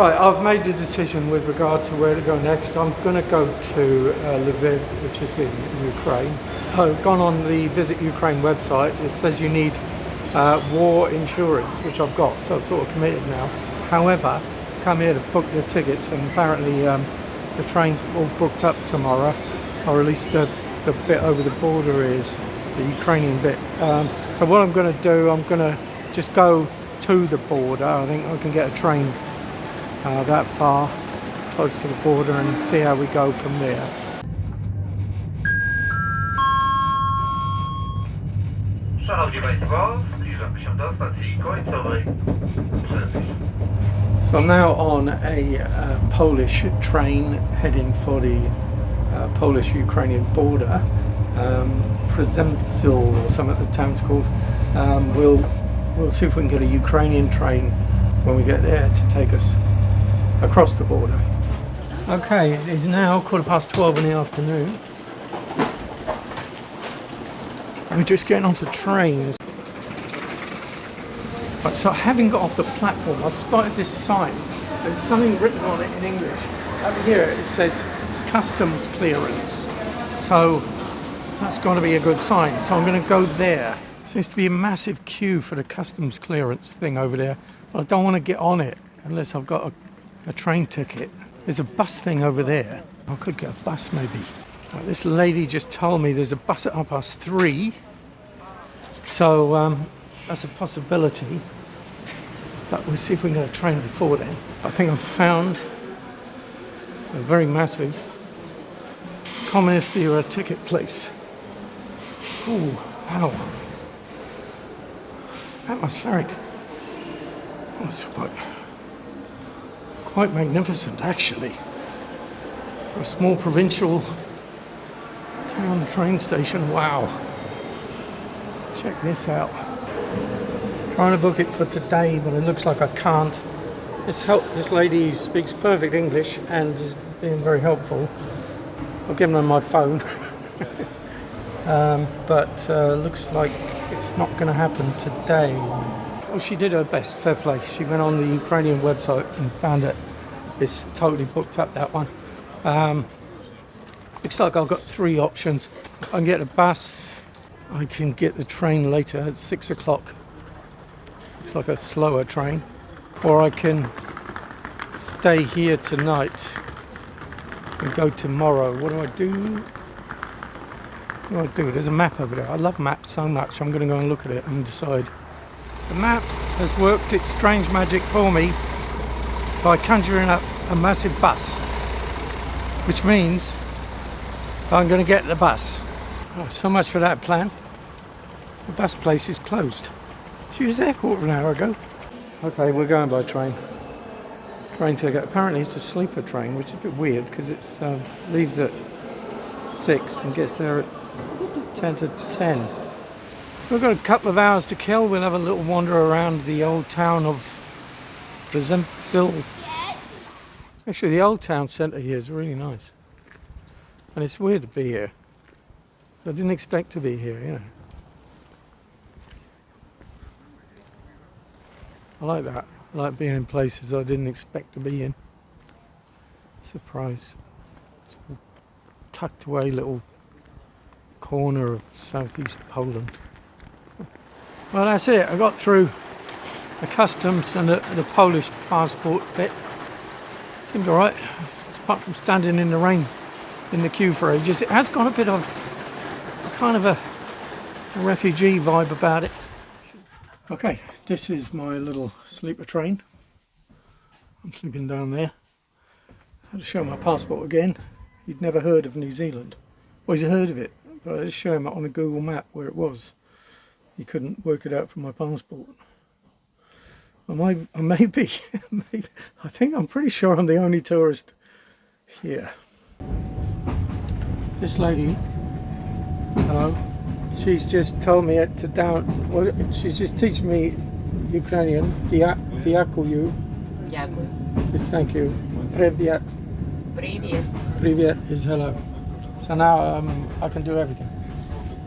Right, I've made the decision with regard to where to go next. I'm going to go to Lviv, which is in Ukraine. I've gone on the Visit Ukraine website. It says you need war insurance, which I've got, so I've sort of committed now. However, come here to book the tickets, and apparently the train's all booked up tomorrow, or at least the bit over the border is, the Ukrainian bit. So what I'm going to do, I'm going to just go to the border. I think I can get a train that far, close to the border, and see how we go from there. So I'm now on a Polish train heading for the Polish-Ukrainian border, Przemysl or something the town's called. We'll see if we can get a Ukrainian train when we get there to take us across the border. Okay, it is now 12:15 in the afternoon. We're just getting off the train. Right, so having got off the platform, I've spotted this sign. There's something written on it in English. Over here it says customs clearance. So that's got to be a good sign. So I'm going to go there. Seems to be a massive queue for the customs clearance thing over there. But I don't want to get on it unless I've got a train ticket. There's a bus thing over there. I could get a bus maybe. Right, this lady just told me there's a bus at 3:30. So that's a possibility. But we'll see if we can get a train before then. I think I've found a very massive communist era ticket place. Oh, wow. Atmospheric. Oh, it's quite magnificent, actually. For a small provincial town train station, wow. Check this out. Trying to book it for today, but it looks like I can't. This lady speaks perfect English and is being very helpful. I've given her my phone. But looks like it's not going to happen today. Well, she did her best, fair play. She went on the Ukrainian website and found that it's totally booked up, that one. Looks like I've got 3 options. I can get a bus, I can get the train later at 6 o'clock. Looks like a slower train. Or I can stay here tonight and go tomorrow. What do I do? What do I do? There's a map over there. I love maps so much. I'm going to go and look at it and decide. The map has worked its strange magic for me by conjuring up a massive bus, which means I'm going to get the bus. Oh, so much for that plan. The bus place is closed. She was there a quarter of an hour ago. Okay, we're going by train. Train ticket. Apparently it's a sleeper train, which is a bit weird because it leaves at 6 and gets there at 10 to 10. We've got a couple of hours to kill. We'll have a little wander around the old town of Przemysl. Actually, the old town centre here is really nice. And it's weird to be here. I didn't expect to be here, you know. I like that. I like being in places I didn't expect to be in. Surprise. It's a tucked away little corner of southeast Poland. Well, that's it. I got through the customs and the Polish passport bit. Seemed all right, apart from standing in the rain in the queue for ages. It has got a bit of kind of a refugee vibe about it. Okay, this is my little sleeper train. I'm sleeping down there. I had to show my passport again. He'd never heard of New Zealand. Well, he'd heard of it, but I just showed him on a Google map where it was. He couldn't work it out from my passport. Maybe, I think I'm pretty sure I'm the only tourist here. This lady, hello, she's just told me she's just teaching me Ukrainian. Дякую. Дякую. Is thank you. Привет. Привет. Привет is hello. So now I can do everything.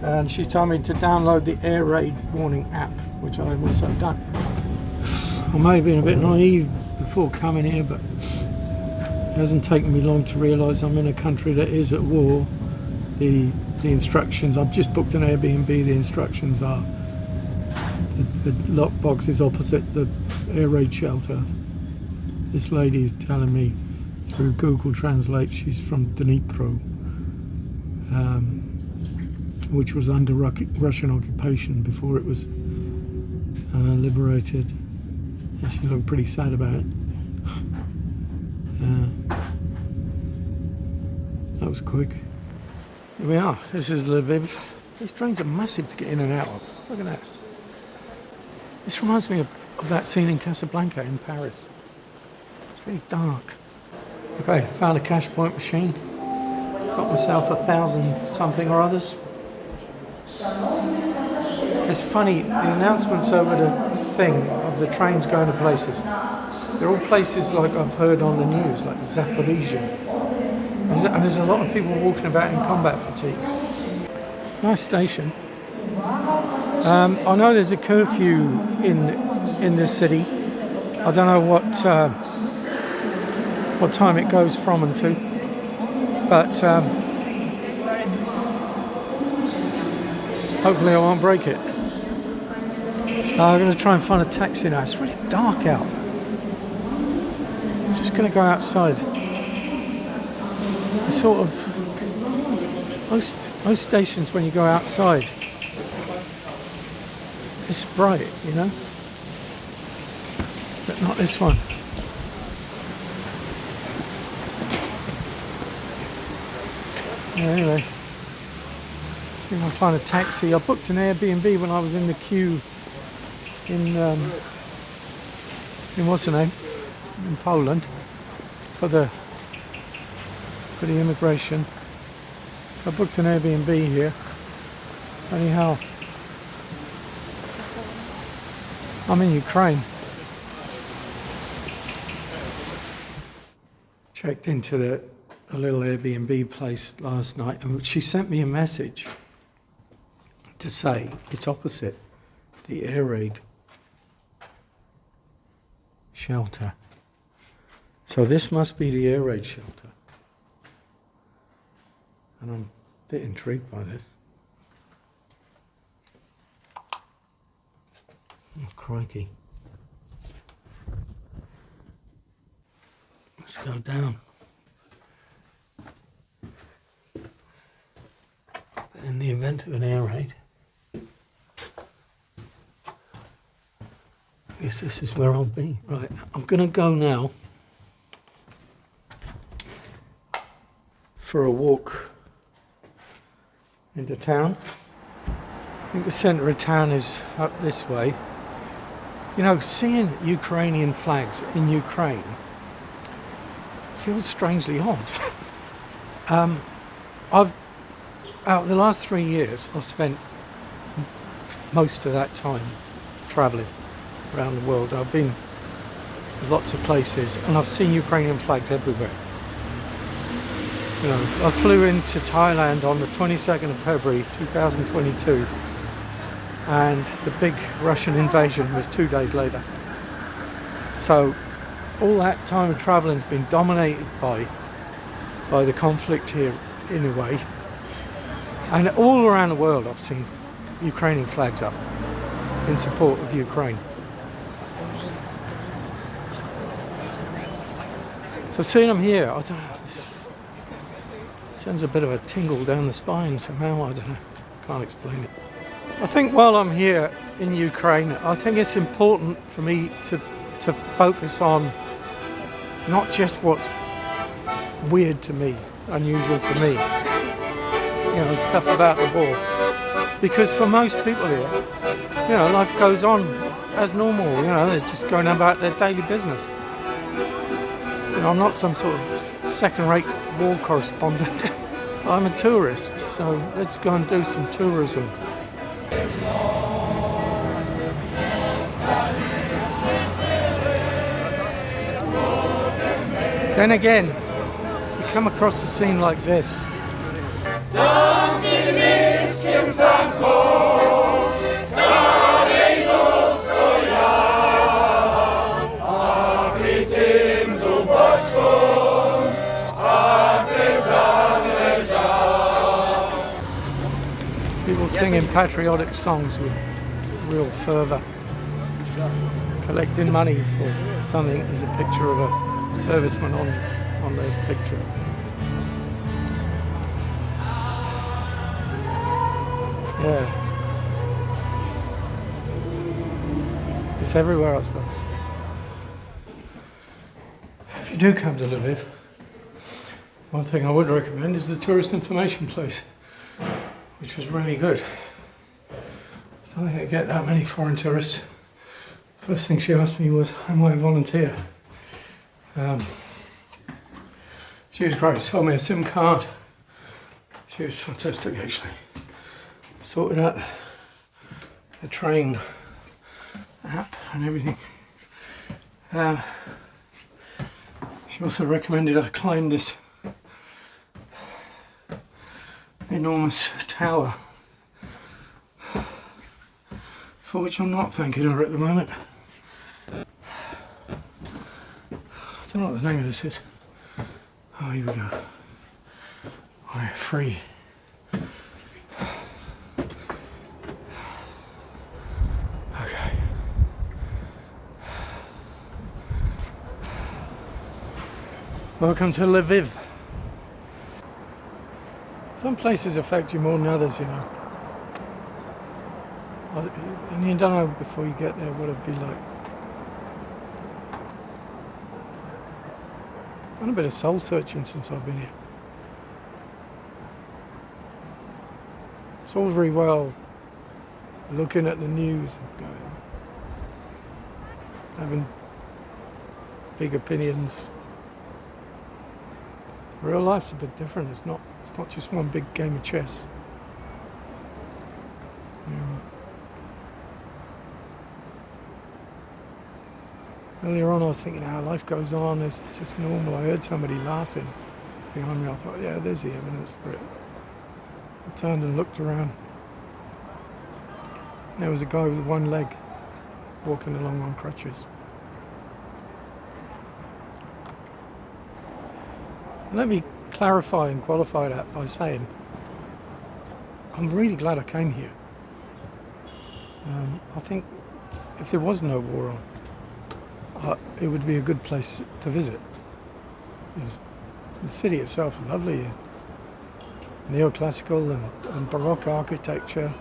And she told me to download the air raid warning app, which I've also done. I may have been a bit naive before coming here, but it hasn't taken me long to realise I'm in a country that is at war. The instructions, I've just booked an Airbnb, the instructions are the lockbox is opposite the air raid shelter. This lady is telling me through Google Translate she's from Dnipro, which was under Russian occupation before it was liberated. And she looked pretty sad about it. That was quick. Here we are. This is Lviv. These trains are massive to get in and out of. Look at that. This reminds me of that scene in Casablanca in Paris. It's really dark. Okay, found a cash point machine. Got myself 1,000 something or others. It's funny, the announcements over the thing of the trains going to places. They're all places like I've heard on the news, like Zaporizhia. And there's a lot of people walking about in combat fatigues. Nice station. I know there's a curfew in this city. I don't know what time it goes from and to, but hopefully I won't break it. I'm going to try and find a taxi now. It's really dark out. I'm just going to go outside. It's sort of most stations when you go outside, it's bright, you know, but not this one. Yeah, anyway, see if I can find a taxi. I booked an Airbnb when I was in the queue in what's the name, in Poland for the immigration. I booked an Airbnb here. Anyhow, I'm in Ukraine. Checked into a little Airbnb place last night, and she sent me a message to say it's opposite the air raid shelter. So this must be the air raid shelter. And I'm a bit intrigued by this. Oh, crikey. Let's go down. In the event of an air raid, I guess this is where I'll be. Right, I'm going to go now for a walk into town. I think the centre of town is up this way. You know, seeing Ukrainian flags in Ukraine feels strangely odd. Out the last 3 years, I've spent most of that time travelling around the world. I've been lots of places and I've seen Ukrainian flags everywhere. You know, I flew into Thailand on the 22nd of February 2022 and the big Russian invasion was 2 days later. So all that time of travelling has been dominated by the conflict here in a way. And all around the world I've seen Ukrainian flags up in support of Ukraine. So seeing them here, I don't know, it sends a bit of a tingle down the spine somehow, I don't know, can't explain it. I think while I'm here in Ukraine, I think it's important for me to focus on not just what's weird to me, unusual for me, you know, stuff about the war. Because for most people here, you know, life goes on as normal, you know, they're just going about their daily business. You know, I'm not some sort of second-rate war correspondent. I'm a tourist, so let's go and do some tourism. Then again, you come across a scene like this. singing patriotic songs with real fervour, collecting money for something. There's a picture of a serviceman on the picture. Yeah. It's everywhere, I suppose. If you do come to Lviv, one thing I would recommend is the tourist information place, which was really good. I don't think I get that many foreign tourists. First thing she asked me was, am I a volunteer? She was great, sold me a SIM card. She was fantastic, actually. Sorted out the train app and everything. She also recommended I climb this enormous tower, for which I'm not thanking her at the moment. I don't know what the name of this is. Oh, here we go. We're free. Okay. Welcome to Lviv. Some places affect you more than others, you know. And you don't know before you get there what it'd be like. I've done a bit of soul searching since I've been here. It's all very well looking at the news and going, having big opinions. Real life's a bit different. It's not just one big game of chess. Earlier on I was thinking how life goes on, it's just normal. I heard somebody laughing behind me. I thought, yeah, there's the evidence for it. I turned and looked around. There was a guy with one leg walking along on crutches. Let me clarify and qualify that by saying I'm really glad I came here. I think if there was no war on, it would be a good place to visit. The city itself is lovely, neoclassical and Baroque architecture.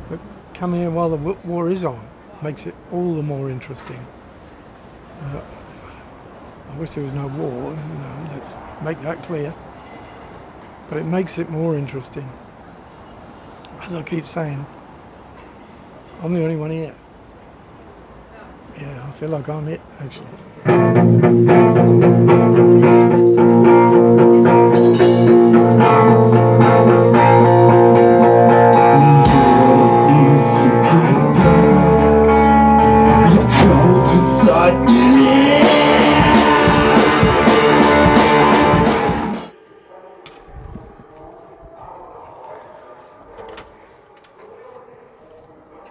But coming here while the war is on makes it all the more interesting. I wish there was no war, you know, let's make that clear. But it makes it more interesting. As I keep saying, I'm the only one here. Yeah, I feel like I'm it, actually.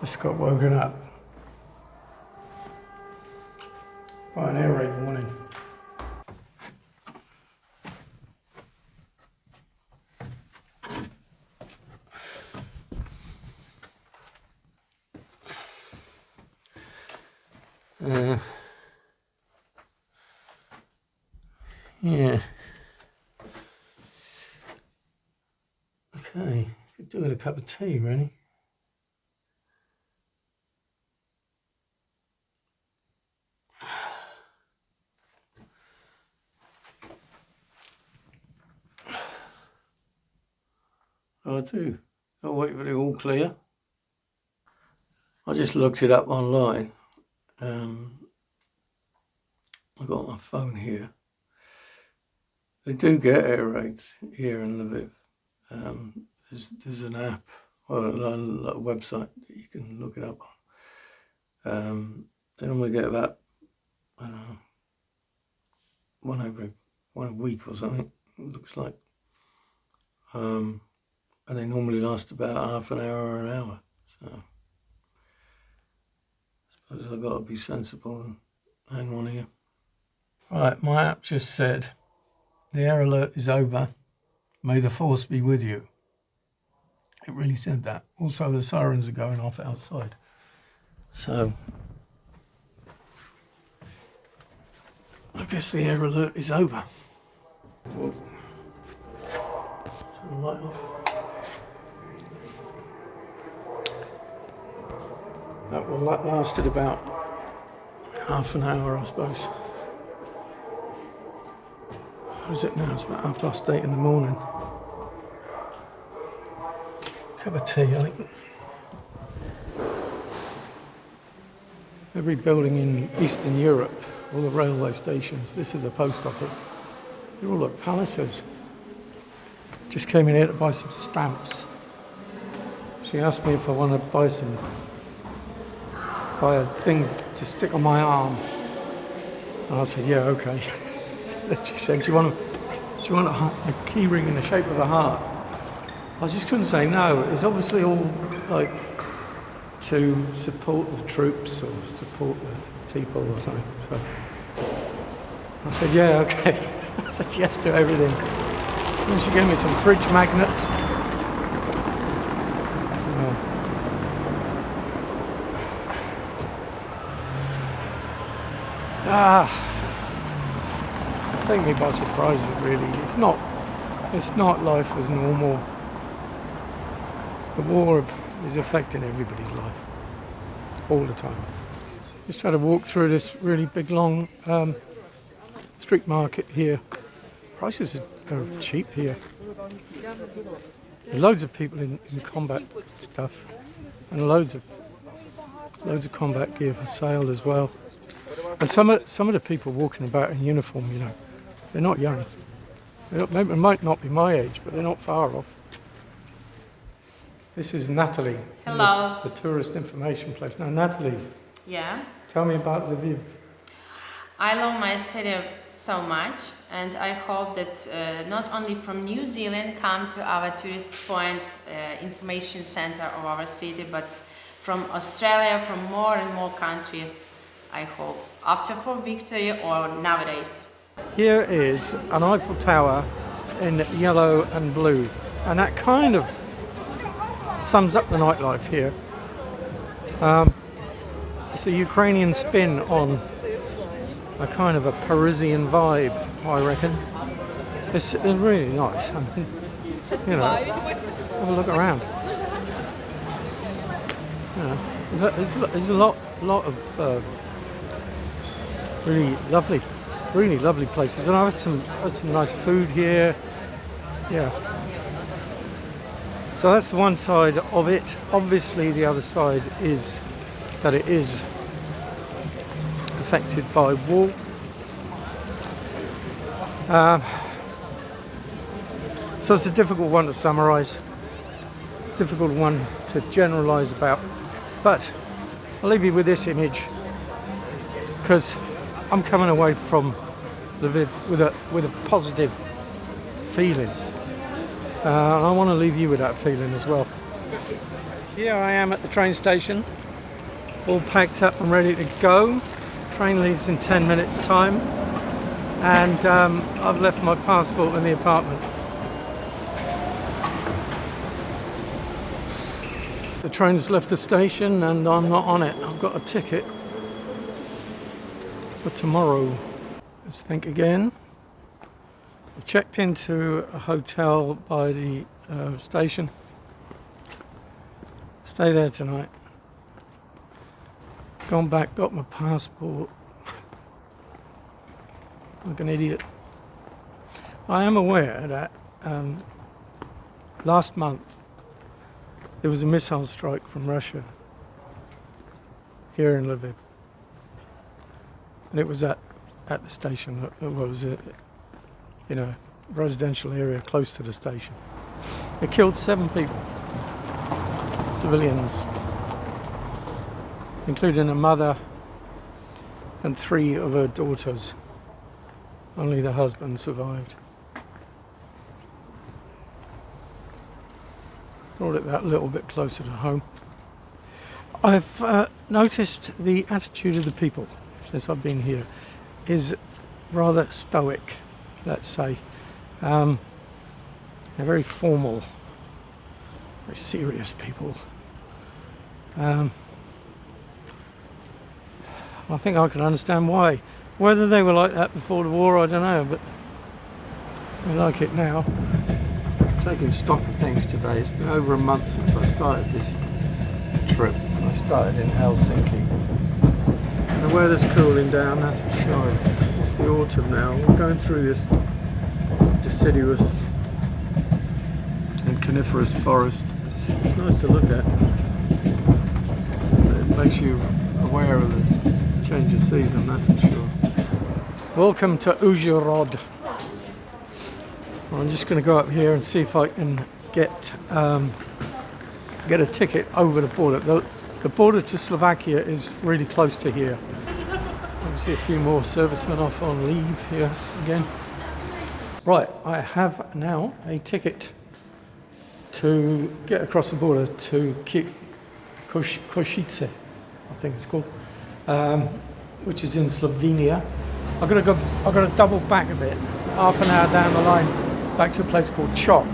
Just got woken up by an air raid warning. Yeah. Okay, could do with a cup of tea, really. Oh, I do. I'll wait for it all clear. I just looked it up online. I've got my phone here. They do get air raids here in Lviv. There's an app, or a website that you can look it up on. They normally get about, I don't know, one a week or something, it looks like. And they normally last about half an hour or an hour. So I suppose I've got to be sensible and hang on here. Right, my app just said, the air alert is over. May the force be with you. It really said that. Also, the sirens are going off outside. So, I guess the air alert is over. Whoa. Turn the light off. That lasted about half an hour, I suppose. What is it now? It's about 8:30 in the morning. Cup of tea, I think. Every building in Eastern Europe, all the railway stations, this is a post office. They're all like palaces. Just came in here to buy some stamps. She asked me if I want to buy a thing to stick on my arm. And I said, yeah, okay. Then she said, do you want a key ring in the shape of a heart? I just couldn't say no. It's obviously all like to support the troops or support the people or something. So I said, yeah, okay. I said yes to everything. Then she gave me some fridge magnets. Take me by surprise, really. It's not life as normal. The war is affecting everybody's life all the time. Just had to walk through this really big, long street market here. Prices are cheap here. There's loads of people in combat stuff, and loads of combat gear for sale as well. And some of the people walking about in uniform, you know, they're not young. They might not be my age, but they're not far off. This is Natalie. Hello. The tourist information place. Now, Natalie. Yeah. Tell me about Lviv. I love my city so much, and I hope that not only from New Zealand come to our tourist point information center of our city, but from Australia, from more and more countries, I hope, after for victory or nowadays. Here is an Eiffel Tower in yellow and blue, and that kind of sums up the nightlife here. It's a Ukrainian spin on a kind of a Parisian vibe, I reckon. It's really nice. I mean, you know, have a look around. You know, there's a lot of really lovely places, and I had some nice food here. Yeah. So that's one side of it. Obviously, the other side is that it is affected by war. So it's a difficult one to summarise, difficult one to generalise about. But I'll leave you with this image, because I'm coming away from Lviv with a positive feeling. And I want to leave you with that feeling as well. Here I am at the train station, all packed up and ready to go. Train leaves in 10 minutes time, and I've left my passport in the apartment. The train's left the station and I'm not on it. I've got a ticket for tomorrow. Let's think again. I've checked into a hotel by the station. Stay there tonight. Gone back, got my passport. Like an idiot. I am aware that last month there was a missile strike from Russia here in Lviv. And it was at the station. It was residential area close to the station. It killed 7 people, civilians, including a mother and 3 of her daughters. Only the husband survived. Brought it that little bit closer to home. I've noticed the attitude of the people since I've been here is rather stoic, let's say. They're very formal. very serious people. I think I can understand why. Whether they were like that before the war, I don't know, but they like it now. Taking stock of things today. It's been over a month since I started this trip, and I started in Helsinki. And the weather's cooling down, that's for sure. It's the autumn now. We're going through this deciduous and coniferous forest. It's nice to look at. It makes you aware of the change of season, that's for sure. Welcome to Uzhhorod. I'm just going to go up here and see if I can get a ticket over the border. The border to Slovakia is really close to here. Obviously a few more servicemen off on leave here again. Right, I have now a ticket to get across the border to Košice, I think it's called, which is in Slovenia. I've got to double back a bit, half an hour down the line, back to a place called Chop.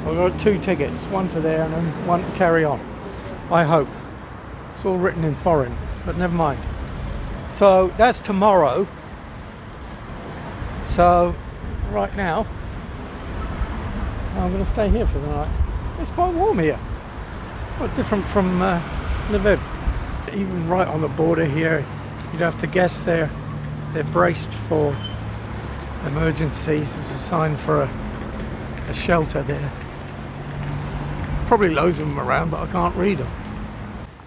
So I've got 2 tickets, one to there and then one to carry on. I hope. It's all written in foreign, but never mind. So that's tomorrow. So right now, I'm going to stay here for the night. It's quite warm here. Quite different from Lviv. Even right on the border here, you'd have to guess they're braced for emergencies. There's a sign for a shelter there. Probably loads of them around, but I can't read them.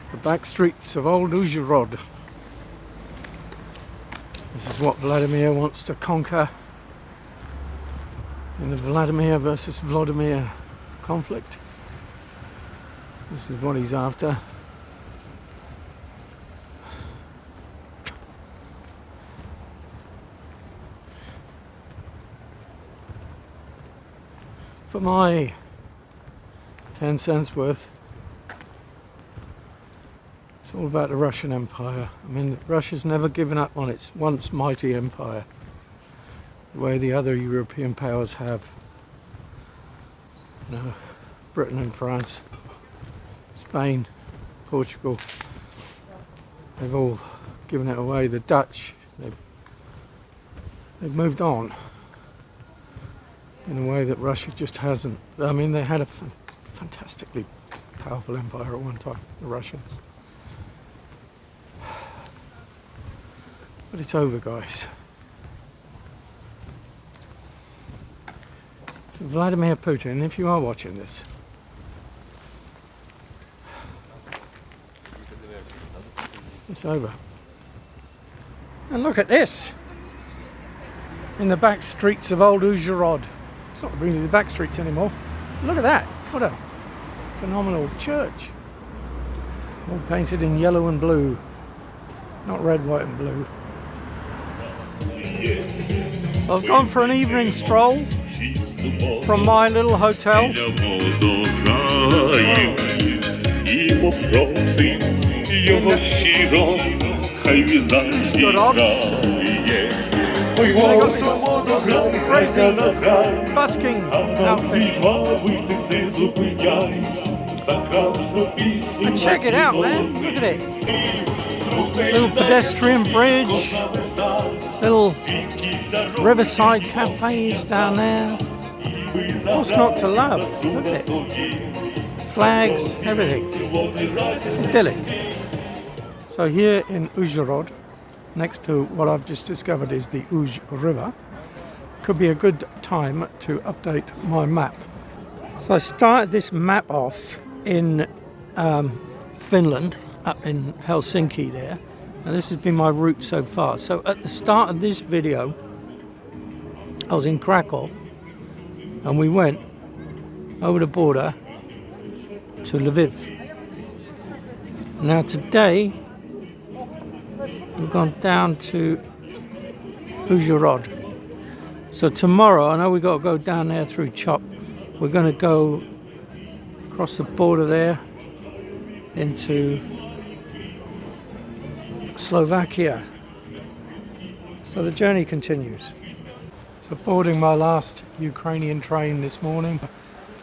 The back streets of old Uzhhorod. This is what Vladimir wants to conquer in the Vladimir versus Vladimir conflict. This is what he's after. For my 10 cents worth, it's all about the Russian Empire. I mean, Russia's never given up on its once mighty empire, the way the other European powers have. You know, Britain and France, Spain, Portugal, they've all given it away. The Dutch, they've moved on in a way that Russia just hasn't. I mean, they had a fantastically powerful empire at one time, the Russians. But it's over, guys. Vladimir Putin, if you are watching this, it's over. And look at this! In the back streets of old Uzhhorod. It's not really the back streets anymore. Look at that! What a phenomenal church. All painted in yellow and blue. Not red, white and blue. I've gone for an evening stroll from my little hotel. It's good on. They got this crazy busking outfit. And check it out, man. Look at it. Little pedestrian bridge. Little riverside cafes down there. What's not to love? Look at it. Flags, everything. Idyllic. So here in Uzhhorod, next to what I've just discovered is the Uzh River, could be a good time to update my map. So I started this map off in Finland, up in Helsinki there, and this has been my route so far. So at the start of this video, I was in Krakow, and we went over the border to Lviv. Now today, we've gone down to Uzhhorod. So tomorrow, I know we've got to go down there through Chop. We're going to go across the border there into Slovakia. So the journey continues. So boarding my last Ukrainian train this morning,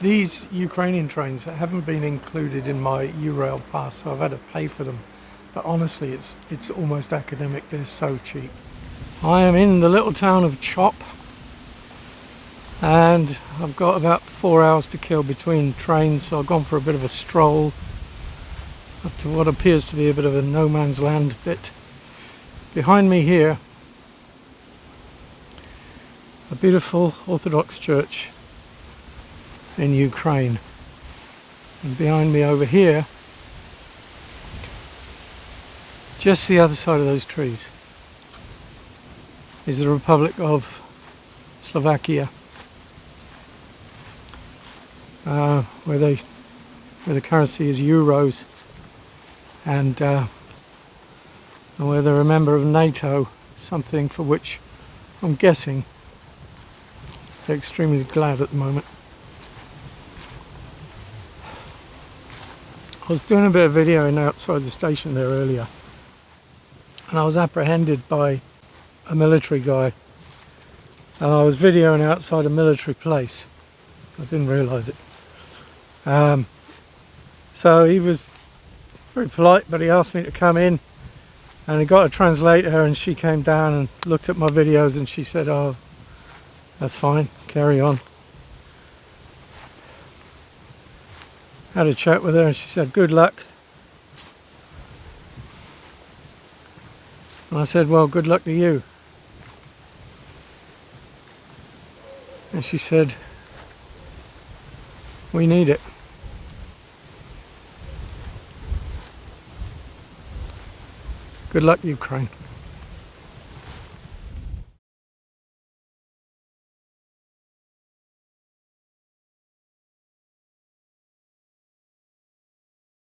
These Ukrainian trains haven't been included in my Eurail pass, so I've had to pay for them. But honestly, it's almost academic. They're so cheap. I am in the little town of Chop, and I've got about 4 hours to kill between trains, so I've gone for a bit of a stroll up to what appears to be a bit of a no man's land bit. Behind me here, a beautiful Orthodox church in Ukraine, and behind me over here, just the other side of those trees, is the Republic of Slovakia, where the currency is euros, and where they're a member of NATO, something for which I'm guessing they're extremely glad at the moment. I was doing a bit of videoing outside the station there earlier, and I was apprehended by a military guy, and I was videoing outside a military place. I didn't realise it. So he was very polite, but he asked me to come in, and he got a translator, and she came down and looked at my videos, and she said, "Oh, that's fine, carry on." Had a chat with her, and she said, "Good luck." And I said, "Well, good luck to you." And she said, "We need it." Good luck, Ukraine.